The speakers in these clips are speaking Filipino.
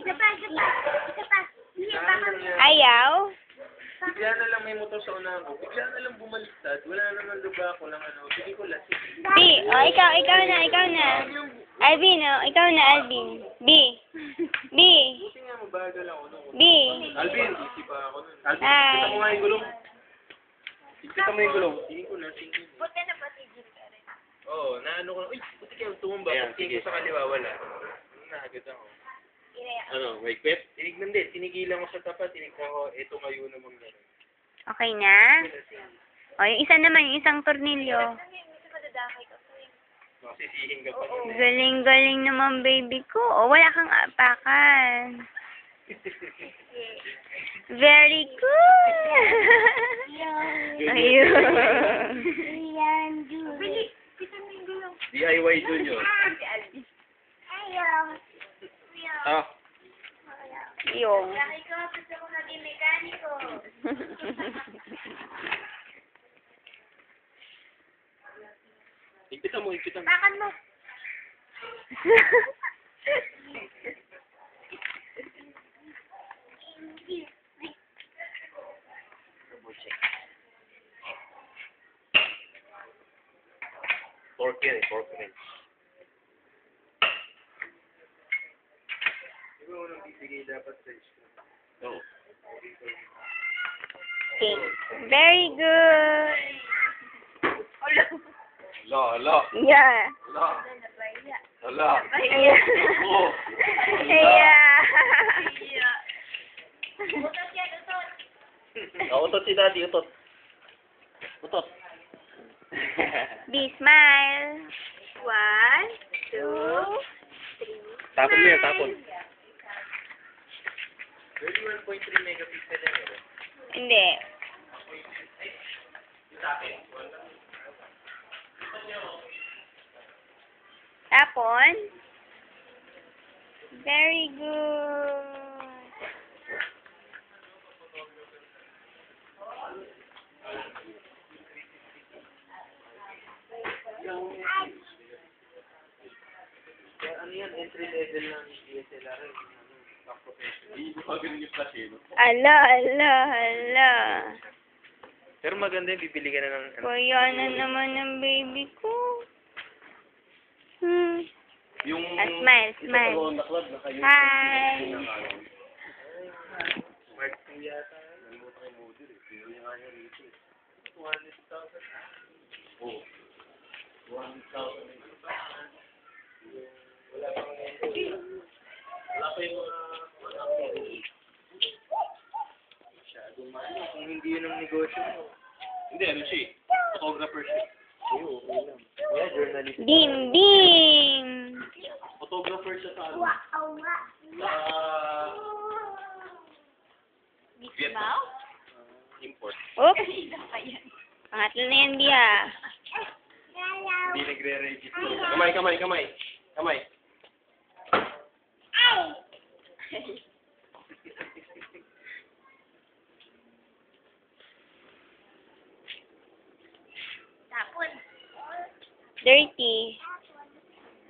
Isa pa. Hindi pa kami. Ayaw? Bigla na lang may motor sa unahan ko. Bigla na lang bumaliktad. Wala naman lugar ko lang ano. Hindi ko lasing. B, ikaw na. Alvin, ikaw na, Alvin. B. Buti nga mabagal ako nun. B. Alvin, easy pa ako nun. Alvin, Hi. kita mo nga yung gulong. Kita mo yung gulong. Tingin ko na, tingin. Buti na patigil ka rin. Oo, naano ko. Uy, buti kayo tumumba. Tingin ko sa kaliwa, wala. Nahagad ako. Ano, may quip? Tinignan din. Tinigilan ko sa tapat. Tinignan ko, eto ngayon namang gano'n. Okay na? O, yung isa naman, yung isang tornilyo. Masisihin ka pa nun. Galing-galing naman, baby ko. O, wala kang apakan. Very good. Ayun. Bili. Kita mo yung gulong. DIY Junior. Ayaw. Ah, Yung. Laki ko, gusto ko maging mekaniko. higpitan mo. Takan mo. Torque yan eh, torque wrench. Di ba unang bibigay dapat wrench ko? Oo. Okay. Very good. Hala. Yeah. Hala. Yeah. Oo. Yeah. Utot si daddy, utot. Utot. Be smile. 1, 2, 3. Tapon mo yan, tapon. 31.3 megapixel yan eh. Hindi. Tapon. Very good. Kaya ano yan, entry level ng DSLR. Hindi ko kagaling yung flash eh. Ala. Pero maganda yung bibili ka na ng... Kaya na naman ng baby ko. Yung... Smile. Hi. Smart 2 yata. Nalimutan ko yung model eh. Pero yung nga yan rito eh. 200,000. Oo. 200,000. Wala pang wala pa yung mga masyadong mahal. Kung hindi yun ang negosyo mo. Hindi, ano siya eh. Photographer siya. Oo, okay lang. Yeah, journalist. Bim. Photographer siya sa ano? Sa... Vietnam. Import. Oops. Pangatlo na yan, Bia. Hindi nagre-register. Kamay. Tapon. Dirty.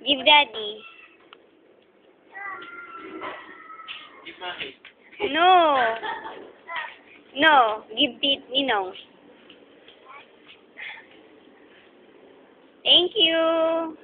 Give daddy. Give Maki. No. Give Ninong. Thank you.